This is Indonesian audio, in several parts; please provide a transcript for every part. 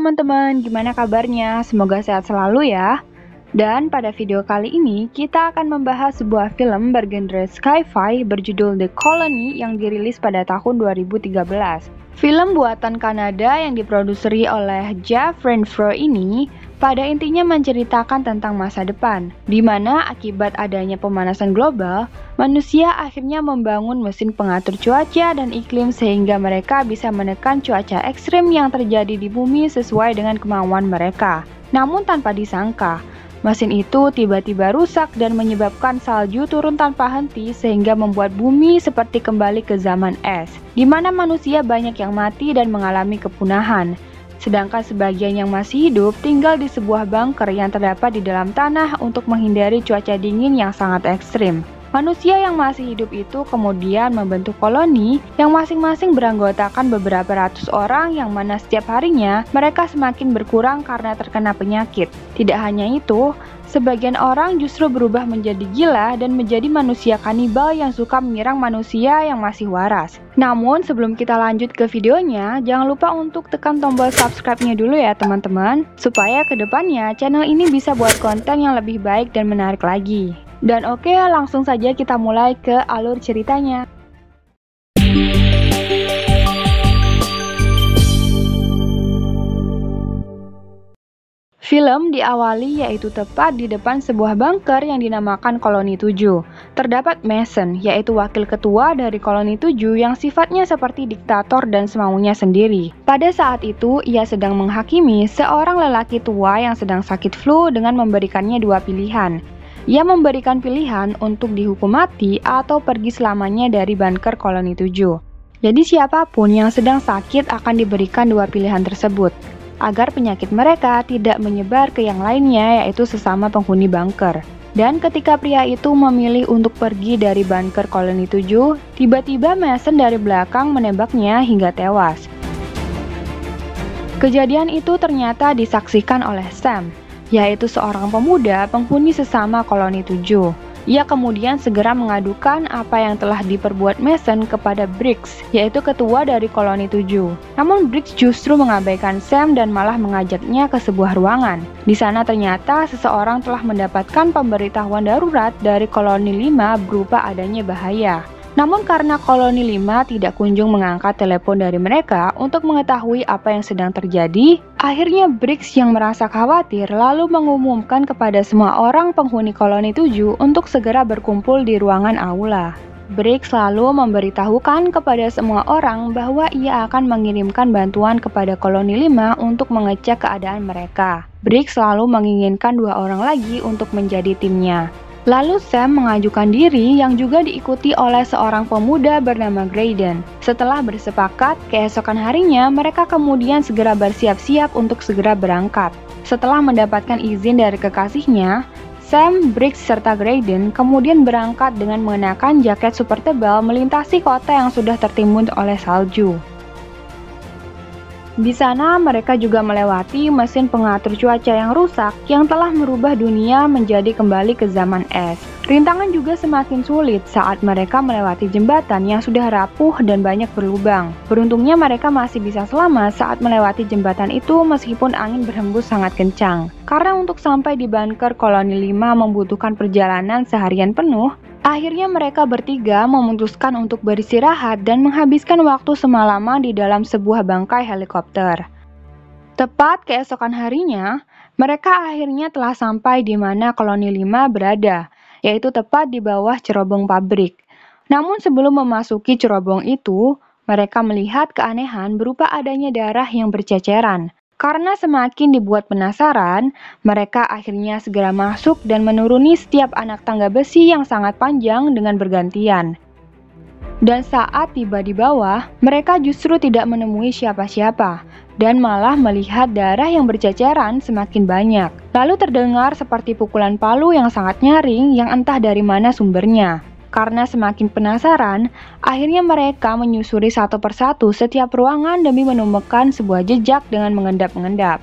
teman-teman, gimana kabarnya? Semoga sehat selalu ya. Dan pada video kali ini, kita akan membahas sebuah film bergenre sci-fi berjudul The Colony yang dirilis pada tahun 2013. Film buatan Kanada yang diproduseri oleh Jeff Renfro ini pada intinya menceritakan tentang masa depan, di mana akibat adanya pemanasan global, manusia akhirnya membangun mesin pengatur cuaca dan iklim sehingga mereka bisa menekan cuaca ekstrim yang terjadi di bumi sesuai dengan kemauan mereka. Namun tanpa disangka, mesin itu tiba-tiba rusak dan menyebabkan salju turun tanpa henti sehingga membuat bumi seperti kembali ke zaman es, di mana manusia banyak yang mati dan mengalami kepunahan. Sedangkan sebagian yang masih hidup tinggal di sebuah bunker yang terdapat di dalam tanah untuk menghindari cuaca dingin yang sangat ekstrim. Manusia yang masih hidup itu kemudian membentuk koloni yang masing-masing beranggotakan beberapa ratus orang yang mana setiap harinya mereka semakin berkurang karena terkena penyakit. Tidak hanya itu, sebagian orang justru berubah menjadi gila dan menjadi manusia kanibal yang suka menyerang manusia yang masih waras. Namun sebelum kita lanjut ke videonya, jangan lupa untuk tekan tombol subscribe-nya dulu ya teman-teman, supaya kedepannya channel ini bisa buat konten yang lebih baik dan menarik lagi. Dan oke, langsung saja kita mulai ke alur ceritanya. Film diawali yaitu tepat di depan sebuah bunker yang dinamakan Koloni 7. Terdapat Mason, yaitu wakil ketua dari Koloni 7 yang sifatnya seperti diktator dan semaunya sendiri. Pada saat itu, ia sedang menghakimi seorang lelaki tua yang sedang sakit flu dengan memberikannya dua pilihan. Ia memberikan pilihan untuk dihukum mati atau pergi selamanya dari bunker Koloni 7. Jadi siapapun yang sedang sakit akan diberikan dua pilihan tersebut, agar penyakit mereka tidak menyebar ke yang lainnya yaitu sesama penghuni bunker. Dan ketika pria itu memilih untuk pergi dari bunker Koloni 7, tiba-tiba Mason dari belakang menembaknya hingga tewas. Kejadian itu ternyata disaksikan oleh Sam, yaitu seorang pemuda penghuni sesama Koloni 7. Ia kemudian segera mengadukan apa yang telah diperbuat Mason kepada Briggs, yaitu ketua dari Koloni 7. Namun Briggs justru mengabaikan Sam dan malah mengajaknya ke sebuah ruangan. Di sana ternyata seseorang telah mendapatkan pemberitahuan darurat dari Koloni 5 berupa adanya bahaya. Namun karena Koloni 5 tidak kunjung mengangkat telepon dari mereka untuk mengetahui apa yang sedang terjadi, akhirnya Briggs yang merasa khawatir lalu mengumumkan kepada semua orang penghuni Koloni 7 untuk segera berkumpul di ruangan aula. Briggs lalu memberitahukan kepada semua orang bahwa ia akan mengirimkan bantuan kepada Koloni 5 untuk mengecek keadaan mereka. Briggs lalu menginginkan dua orang lagi untuk menjadi timnya. Lalu Sam mengajukan diri yang juga diikuti oleh seorang pemuda bernama Graydon. Setelah bersepakat, keesokan harinya mereka kemudian segera bersiap-siap untuk segera berangkat. Setelah mendapatkan izin dari kekasihnya, Sam, Briggs, serta Graydon kemudian berangkat dengan mengenakan jaket super tebal melintasi kota yang sudah tertimbun oleh salju. Di sana mereka juga melewati mesin pengatur cuaca yang rusak yang telah merubah dunia menjadi kembali ke zaman es. Rintangan juga semakin sulit saat mereka melewati jembatan yang sudah rapuh dan banyak berlubang. Beruntungnya mereka masih bisa selamat saat melewati jembatan itu meskipun angin berhembus sangat kencang. Karena untuk sampai di bunker Koloni 5 membutuhkan perjalanan seharian penuh, akhirnya mereka bertiga memutuskan untuk beristirahat dan menghabiskan waktu semalaman di dalam sebuah bangkai helikopter. Tepat keesokan harinya, mereka akhirnya telah sampai di mana Koloni 5 berada, yaitu tepat di bawah cerobong pabrik. Namun sebelum memasuki cerobong itu, mereka melihat keanehan berupa adanya darah yang berceceran. Karena semakin dibuat penasaran, mereka akhirnya segera masuk dan menuruni setiap anak tangga besi yang sangat panjang dengan bergantian. Dan saat tiba di bawah, mereka justru tidak menemui siapa-siapa, dan malah melihat darah yang berceceran semakin banyak. Lalu terdengar seperti pukulan palu yang sangat nyaring yang entah dari mana sumbernya. Karena semakin penasaran, akhirnya mereka menyusuri satu persatu setiap ruangan demi menemukan sebuah jejak dengan mengendap-engendap.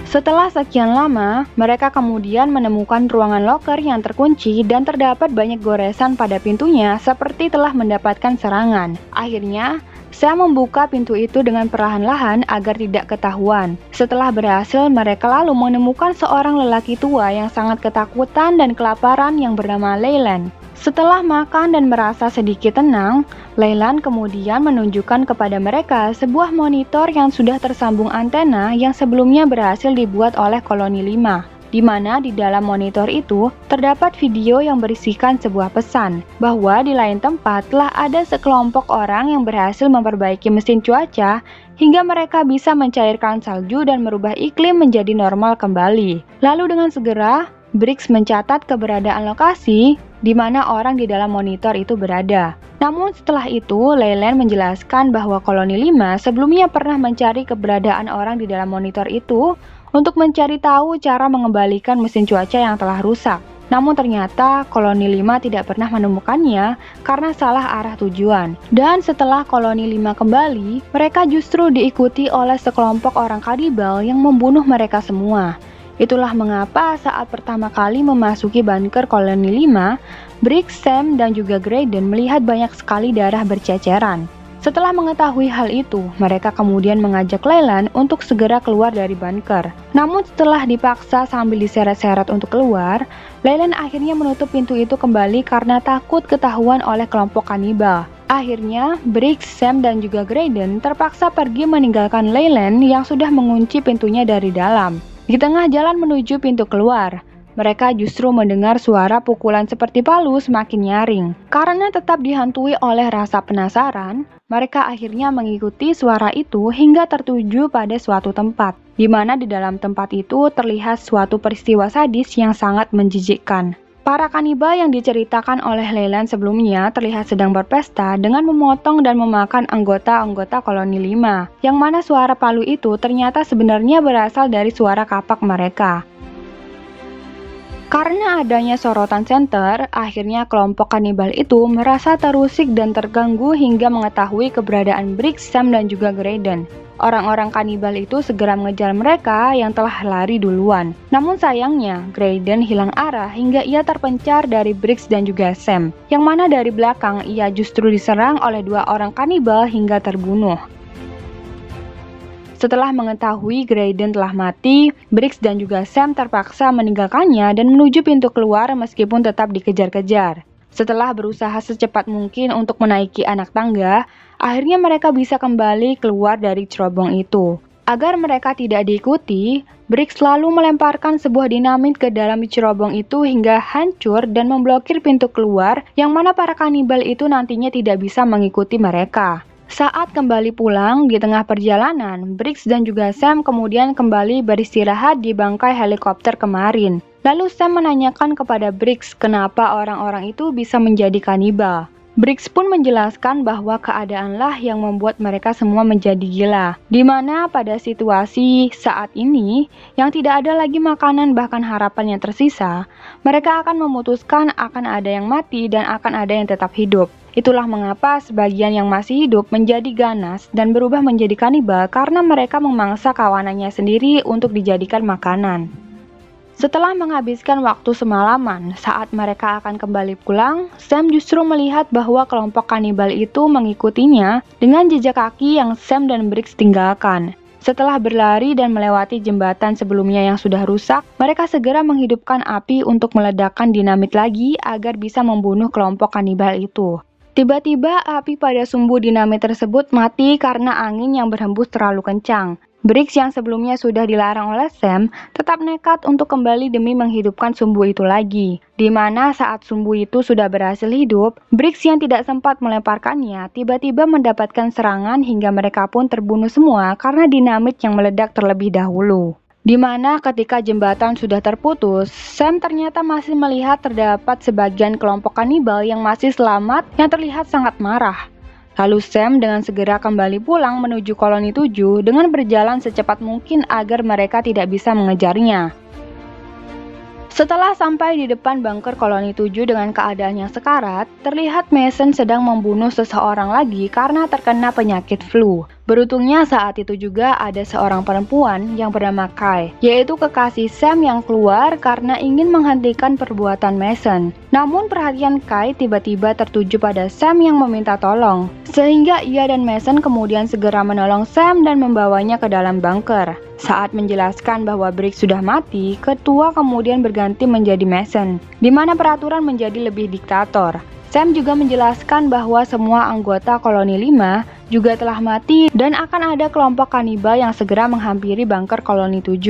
Setelah sekian lama, mereka kemudian menemukan ruangan loker yang terkunci dan terdapat banyak goresan pada pintunya seperti telah mendapatkan serangan. Akhirnya, Sam membuka pintu itu dengan perlahan-lahan agar tidak ketahuan. Setelah berhasil, mereka lalu menemukan seorang lelaki tua yang sangat ketakutan dan kelaparan yang bernama Leyland. Setelah makan dan merasa sedikit tenang, Leyland kemudian menunjukkan kepada mereka sebuah monitor yang sudah tersambung antena yang sebelumnya berhasil dibuat oleh Koloni 5. Di mana di dalam monitor itu terdapat video yang berisikan sebuah pesan bahwa di lain tempat telah ada sekelompok orang yang berhasil memperbaiki mesin cuaca hingga mereka bisa mencairkan salju dan merubah iklim menjadi normal kembali. Lalu dengan segera, Briggs mencatat keberadaan lokasi di mana orang di dalam monitor itu berada. Namun setelah itu, Leyland menjelaskan bahwa Koloni 5 sebelumnya pernah mencari keberadaan orang di dalam monitor itu untuk mencari tahu cara mengembalikan mesin cuaca yang telah rusak. Namun ternyata Koloni 5 tidak pernah menemukannya karena salah arah tujuan. Dan setelah Koloni 5 kembali, mereka justru diikuti oleh sekelompok orang kanibal yang membunuh mereka semua. Itulah mengapa saat pertama kali memasuki bunker Koloni 5, Briggs, Sam, dan juga Graydon melihat banyak sekali darah berceceran. Setelah mengetahui hal itu, mereka kemudian mengajak Leyland untuk segera keluar dari bunker. Namun setelah dipaksa sambil diseret-seret untuk keluar, Leyland akhirnya menutup pintu itu kembali karena takut ketahuan oleh kelompok kanibal. Akhirnya, Briggs, Sam, dan juga Graydon terpaksa pergi meninggalkan Leyland yang sudah mengunci pintunya dari dalam. Di tengah jalan menuju pintu keluar, mereka justru mendengar suara pukulan seperti palu semakin nyaring. Karena tetap dihantui oleh rasa penasaran, mereka akhirnya mengikuti suara itu hingga tertuju pada suatu tempat, di mana di dalam tempat itu terlihat suatu peristiwa sadis yang sangat menjijikkan. Para kanibal yang diceritakan oleh Leyland sebelumnya terlihat sedang berpesta dengan memotong dan memakan anggota-anggota Koloni 5, yang mana suara palu itu ternyata sebenarnya berasal dari suara kapak mereka. Karena adanya sorotan senter, akhirnya kelompok kanibal itu merasa terusik dan terganggu hingga mengetahui keberadaan Briggs, Sam, dan juga Graydon. Orang-orang kanibal itu segera mengejar mereka yang telah lari duluan. Namun sayangnya, Graydon hilang arah hingga ia terpencar dari Briggs dan juga Sam, yang mana dari belakang ia justru diserang oleh dua orang kanibal hingga terbunuh. Setelah mengetahui Graydon telah mati, Briggs dan juga Sam terpaksa meninggalkannya dan menuju pintu keluar meskipun tetap dikejar-kejar. Setelah berusaha secepat mungkin untuk menaiki anak tangga, akhirnya mereka bisa kembali keluar dari cerobong itu. Agar mereka tidak diikuti, Briggs lalu melemparkan sebuah dinamit ke dalam cerobong itu hingga hancur dan memblokir pintu keluar yang mana para kanibal itu nantinya tidak bisa mengikuti mereka. Saat kembali pulang di tengah perjalanan, Briggs dan juga Sam kemudian kembali beristirahat di bangkai helikopter kemarin. Lalu Sam menanyakan kepada Briggs kenapa orang-orang itu bisa menjadi kanibal. Briggs pun menjelaskan bahwa keadaanlah yang membuat mereka semua menjadi gila. Di mana pada situasi saat ini, yang tidak ada lagi makanan bahkan harapan yang tersisa, mereka akan memutuskan akan ada yang mati dan akan ada yang tetap hidup. Itulah mengapa sebagian yang masih hidup menjadi ganas dan berubah menjadi kanibal karena mereka memangsa kawanannya sendiri untuk dijadikan makanan. Setelah menghabiskan waktu semalaman, saat mereka akan kembali pulang, Sam justru melihat bahwa kelompok kanibal itu mengikutinya dengan jejak kaki yang Sam dan Briggs tinggalkan. Setelah berlari dan melewati jembatan sebelumnya yang sudah rusak, mereka segera menghidupkan api untuk meledakkan dinamit lagi agar bisa membunuh kelompok kanibal itu. Tiba-tiba api pada sumbu dinamit tersebut mati karena angin yang berhembus terlalu kencang. Briggs yang sebelumnya sudah dilarang oleh Sam tetap nekat untuk kembali demi menghidupkan sumbu itu lagi. Di mana saat sumbu itu sudah berhasil hidup, Briggs yang tidak sempat melemparkannya tiba-tiba mendapatkan serangan hingga mereka pun terbunuh semua karena dinamit yang meledak terlebih dahulu. Di mana ketika jembatan sudah terputus, Sam ternyata masih melihat terdapat sebagian kelompok kanibal yang masih selamat yang terlihat sangat marah. Lalu Sam dengan segera kembali pulang menuju koloni 7 dengan berjalan secepat mungkin agar mereka tidak bisa mengejarnya. Setelah sampai di depan bunker koloni 7 dengan keadaan yang sekarat, terlihat Mason sedang membunuh seseorang lagi karena terkena penyakit flu. Beruntungnya saat itu juga ada seorang perempuan yang bernama Kai, yaitu kekasih Sam yang keluar karena ingin menghentikan perbuatan Mason. Namun perhatian Kai tiba-tiba tertuju pada Sam yang meminta tolong, sehingga ia dan Mason kemudian segera menolong Sam dan membawanya ke dalam bunker. Saat menjelaskan bahwa Brick sudah mati, ketua kemudian berganti menjadi Mason, di mana peraturan menjadi lebih diktator. Sam juga menjelaskan bahwa semua anggota koloni 5 juga telah mati dan akan ada kelompok kanibal yang segera menghampiri bunker koloni 7.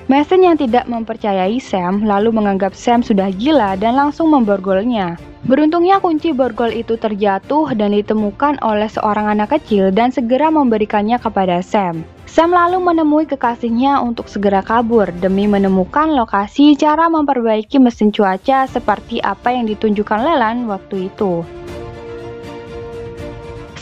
Mason yang tidak mempercayai Sam lalu menganggap Sam sudah gila dan langsung memborgolnya. Beruntungnya kunci borgol itu terjatuh dan ditemukan oleh seorang anak kecil dan segera memberikannya kepada Sam. Sam lalu menemui kekasihnya untuk segera kabur demi menemukan lokasi cara memperbaiki mesin cuaca seperti apa yang ditunjukkan Leland waktu itu.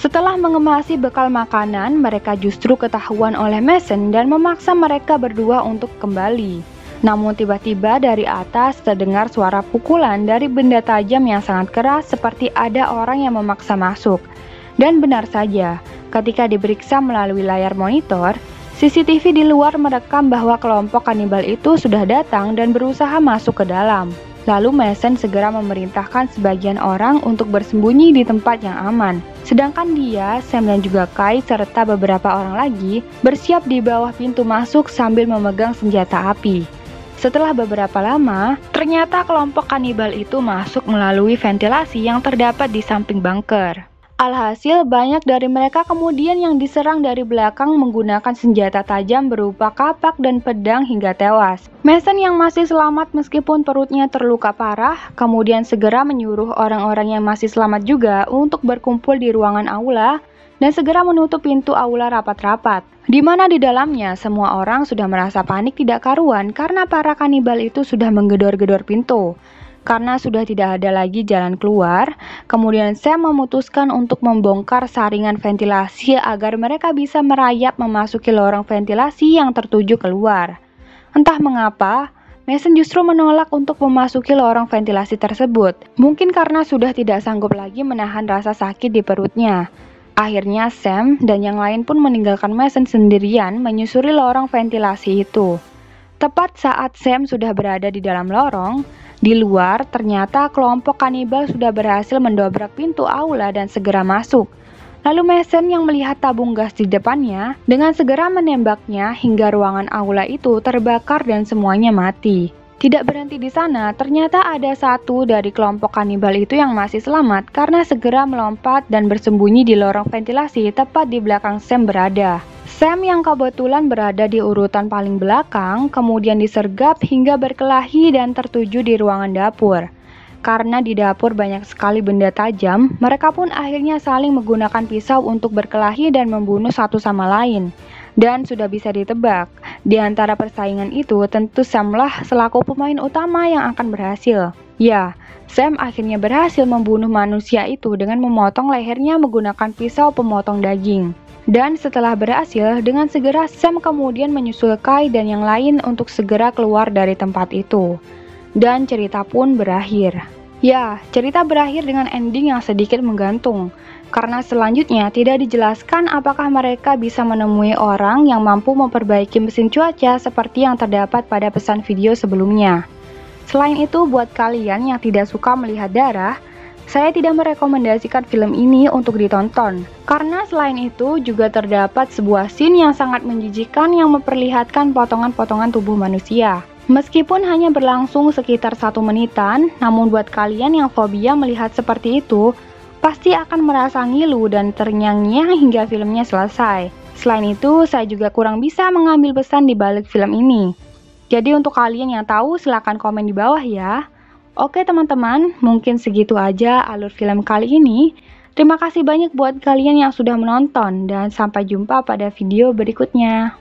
Setelah mengemasi bekal makanan, mereka justru ketahuan oleh Mason dan memaksa mereka berdua untuk kembali. Namun tiba-tiba dari atas terdengar suara pukulan dari benda tajam yang sangat keras seperti ada orang yang memaksa masuk. Dan benar saja, ketika diperiksa melalui layar monitor, CCTV di luar merekam bahwa kelompok kanibal itu sudah datang dan berusaha masuk ke dalam. Lalu Mason segera memerintahkan sebagian orang untuk bersembunyi di tempat yang aman. Sedangkan dia, Sam dan juga Kai serta beberapa orang lagi bersiap di bawah pintu masuk sambil memegang senjata api. Setelah beberapa lama, ternyata kelompok kanibal itu masuk melalui ventilasi yang terdapat di samping bunker. Alhasil, banyak dari mereka kemudian yang diserang dari belakang menggunakan senjata tajam berupa kapak dan pedang hingga tewas. Mason yang masih selamat meskipun perutnya terluka parah, kemudian segera menyuruh orang-orang yang masih selamat juga untuk berkumpul di ruangan aula dan segera menutup pintu aula rapat-rapat. Di mana di dalamnya semua orang sudah merasa panik tidak karuan karena para kanibal itu sudah menggedor-gedor pintu. Karena sudah tidak ada lagi jalan keluar, kemudian Sam memutuskan untuk membongkar saringan ventilasi agar mereka bisa merayap memasuki lorong ventilasi yang tertuju keluar. Entah mengapa, Mason justru menolak untuk memasuki lorong ventilasi tersebut, mungkin karena sudah tidak sanggup lagi menahan rasa sakit di perutnya. Akhirnya Sam dan yang lain pun meninggalkan Mason sendirian menyusuri lorong ventilasi itu. Tepat saat Sam sudah berada di dalam lorong, di luar ternyata kelompok kanibal sudah berhasil mendobrak pintu aula dan segera masuk. Lalu Mason yang melihat tabung gas di depannya dengan segera menembaknya hingga ruangan aula itu terbakar dan semuanya mati. Tidak berhenti di sana, ternyata ada satu dari kelompok kanibal itu yang masih selamat karena segera melompat dan bersembunyi di lorong ventilasi tepat di belakang Sam berada. Sam yang kebetulan berada di urutan paling belakang, kemudian disergap hingga berkelahi dan tertuju di ruangan dapur. Karena di dapur banyak sekali benda tajam, mereka pun akhirnya saling menggunakan pisau untuk berkelahi dan membunuh satu sama lain. Dan sudah bisa ditebak, di antara persaingan itu tentu Samlah selaku pemain utama yang akan berhasil. Ya, Sam akhirnya berhasil membunuh manusia itu dengan memotong lehernya menggunakan pisau pemotong daging. Dan setelah berhasil, dengan segera Sam kemudian menyusul Kai dan yang lain untuk segera keluar dari tempat itu. Dan cerita pun berakhir. Ya, cerita berakhir dengan ending yang sedikit menggantung. Karena selanjutnya tidak dijelaskan apakah mereka bisa menemui orang yang mampu memperbaiki mesin cuaca seperti yang terdapat pada pesan video sebelumnya. Selain itu, buat kalian yang tidak suka melihat darah, saya tidak merekomendasikan film ini untuk ditonton, karena selain itu juga terdapat sebuah scene yang sangat menjijikan yang memperlihatkan potongan-potongan tubuh manusia. Meskipun hanya berlangsung sekitar 1 menitan, namun buat kalian yang fobia melihat seperti itu, pasti akan merasa ngilu dan terngiang-ngiang hingga filmnya selesai. Selain itu, saya juga kurang bisa mengambil pesan di balik film ini. Jadi untuk kalian yang tahu, silahkan komen di bawah ya. Oke teman-teman, mungkin segitu aja alur film kali ini. Terima kasih banyak buat kalian yang sudah menonton dan sampai jumpa pada video berikutnya.